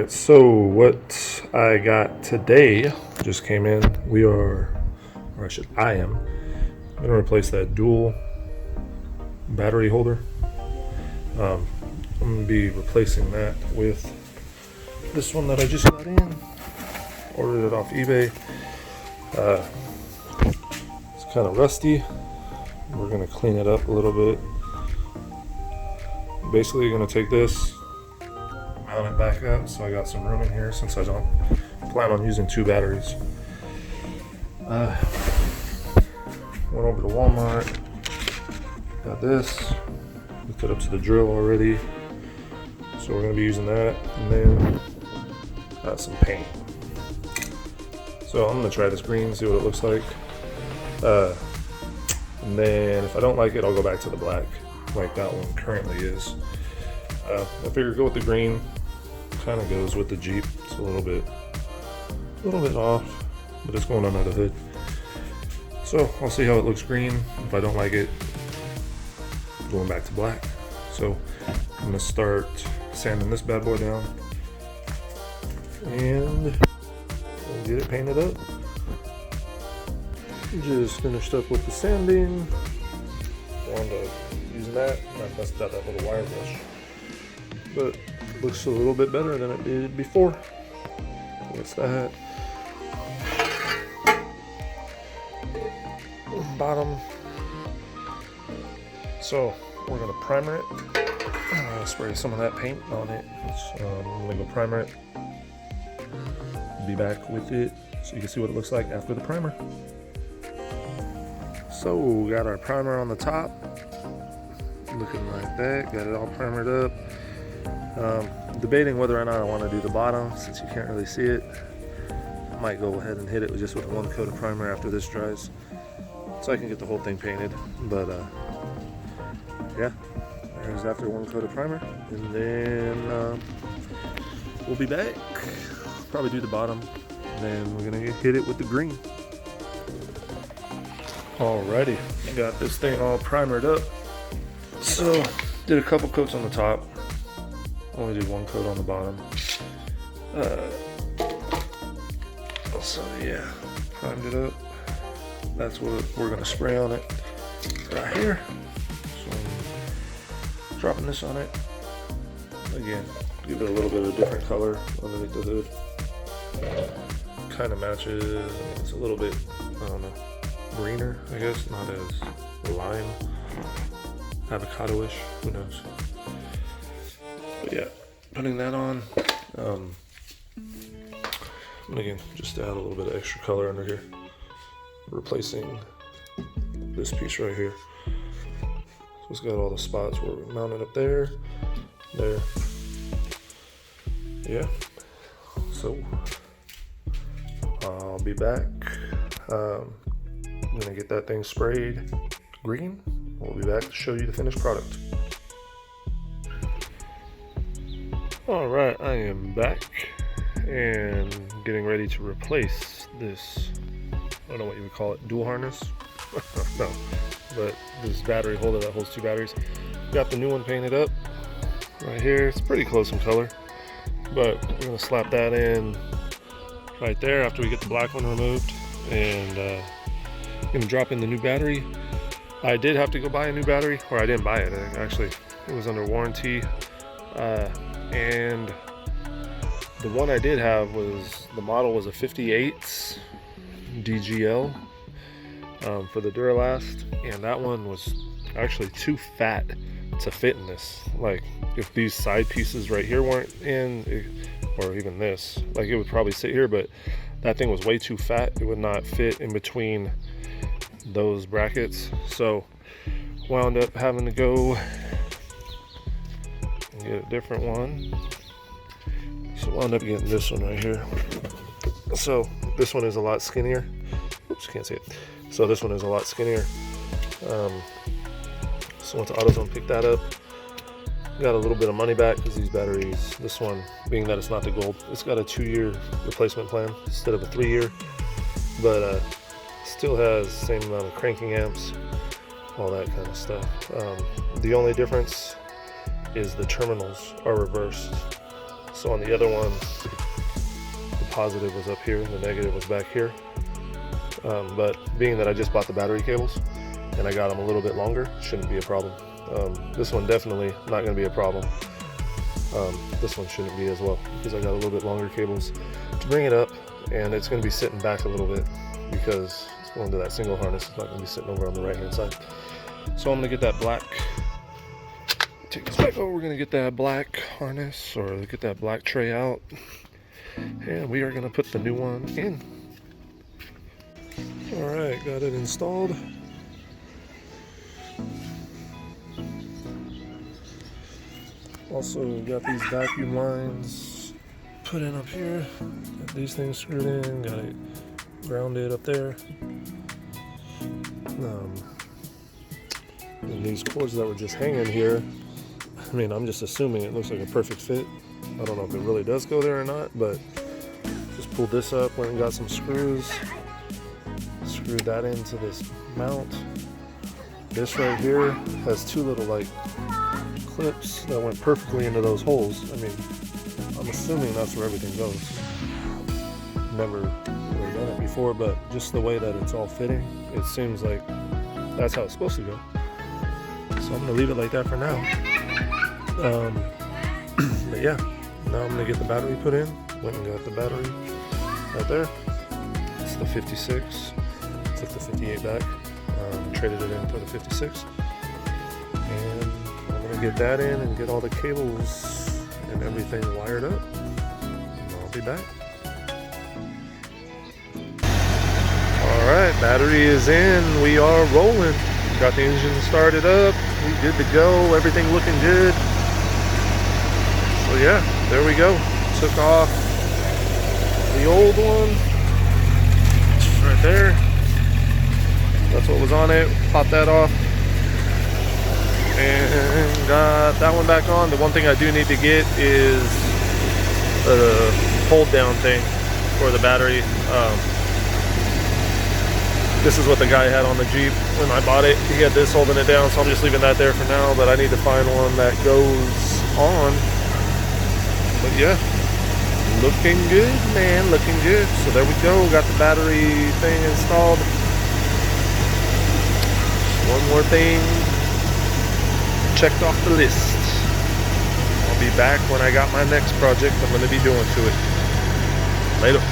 Alright, so what I got today just came in. I am going to replace that dual battery holder. I'm going to be replacing that with this one that I just got in. Ordered it off eBay. It's kind of rusty. We're going to clean it up a little bit. Basically, going to take this, mount it back up so I got some room in here since I don't plan on using two batteries. Went over to Walmart, got this, hooked it up to the drill already, so we're going to be using that, and then got some paint. So I'm going to try this green, see what it looks like, and then if I don't like it, I'll go back to the black like that one currently is. I figured go with the green. Kind of goes with the Jeep. It's a little bit off, but it's going under the hood. So I'll see how it looks green. If I don't like it, going back to black. So I'm gonna start sanding this bad boy down and we'll get it painted up. Just finished up with the sanding. Wound up using that. I messed up that little wire brush, but it looks a little bit better than it did before. What's that? Bottom. So we're gonna primer it. Spray some of that paint on it. So I'm gonna go primer it. Be back with it so you can see what it looks like after the primer. So we got our primer on the top, looking like that. Got it all primered up. Debating whether or not I want to do the bottom since you can't really see it. I might go ahead and hit it with just with one coat of primer after this dries, so I can get the whole thing painted. But yeah, there's after one coat of primer, and then we'll be back. Probably do the bottom, and then we're gonna hit it with the green. Alrighty, got this thing all primered up. So did a couple coats on the top. Only did one coat on the bottom. So yeah, primed it up. That's what we're gonna spray on it right here. So I'm dropping this on it. Again, give it a little bit of a different color underneath the hood. Kind of matches. It's a little bit, I don't know, greener, I guess, not as lime, avocado-ish, who knows. But yeah, putting that on, and again, just to add a little bit of extra color under here, replacing this piece right here. So it's got all the spots where we mounted up there, yeah. So I'll be back. I'm gonna get that thing sprayed green. We'll be back to show you the finished product. Alright, I am back and getting ready to replace this, I don't know what you would call it, dual harness? No, but this battery holder that holds two batteries. Got the new one painted up right here. It's pretty close in color, but we're going to slap that in right there after we get the black one removed, and going to drop in the new battery. I did have to go buy a new battery, or I didn't buy it, actually. It was under warranty. And the one I did have was, the model was a 58 DGL for the Duralast, and that one was actually too fat to fit in this. Like, if these side pieces right here weren't in, or even this, like, it would probably sit here, but that thing was way too fat. It would not fit in between those brackets, so wound up having to go and get a different one. So wound up getting this one right here. So this one is a lot skinnier. Oops, can't see it. So this one is a lot skinnier. So once AutoZone picked that up, got a little bit of money back because these batteries, this one, being that it's not the gold, it's got a 2-year replacement plan instead of a 3-year, but still has the same amount of cranking amps, all that kind of stuff. The only difference is the terminals are reversed. So on the other one, the positive was up here, the negative was back here. But being that I just bought the battery cables and I got them a little bit longer, shouldn't be a problem. This one definitely not going to be a problem. This one shouldn't be as well, because I got a little bit longer cables to bring it up, and it's going to be sitting back a little bit because it's going to that single harness. It's not going to be sitting over on the right hand side. So I'm going to get that black, take this back over, we're going to get that black harness, or get that black tray out, and we are going to put the new one in. Alright, got it installed. Also got these vacuum lines put in up here. Got these things screwed in, got it grounded up there. And these cords that were just hanging here, I mean, I'm just assuming it looks like a perfect fit. I don't know if it really does go there or not, but just pulled this up, went and got some screws, screwed that into this mount. This right here has two little like clips that went perfectly into those holes. I mean, I'm assuming that's where everything goes. Never really done it before, but just the way that it's all fitting, it seems like that's how it's supposed to go. So I'm gonna leave it like that for now. But yeah, now I'm gonna get the battery put in. Went and got the battery right there. It's the 56. Took the 58 back. Traded it in for the 56. And I'm gonna get that in and get all the cables and everything wired up. And I'll be back. Alright, battery is in. We are rolling. Got the engine started up. We good to go. Everything looking good. So yeah, there we go. Took off the old one. It's right there. That's what was on it. Popped that off. And got that one back on. The one thing I do need to get is the hold down thing for the battery. This is what the guy had on the Jeep when I bought it. He had this holding it down, so I'm just leaving that there for now, but I need to find one that goes on. But yeah, looking good, man, looking good. So there we go, got the battery thing installed. One more thing checked off the list. I'll be back when I got my next project I'm going to be doing to it. Later.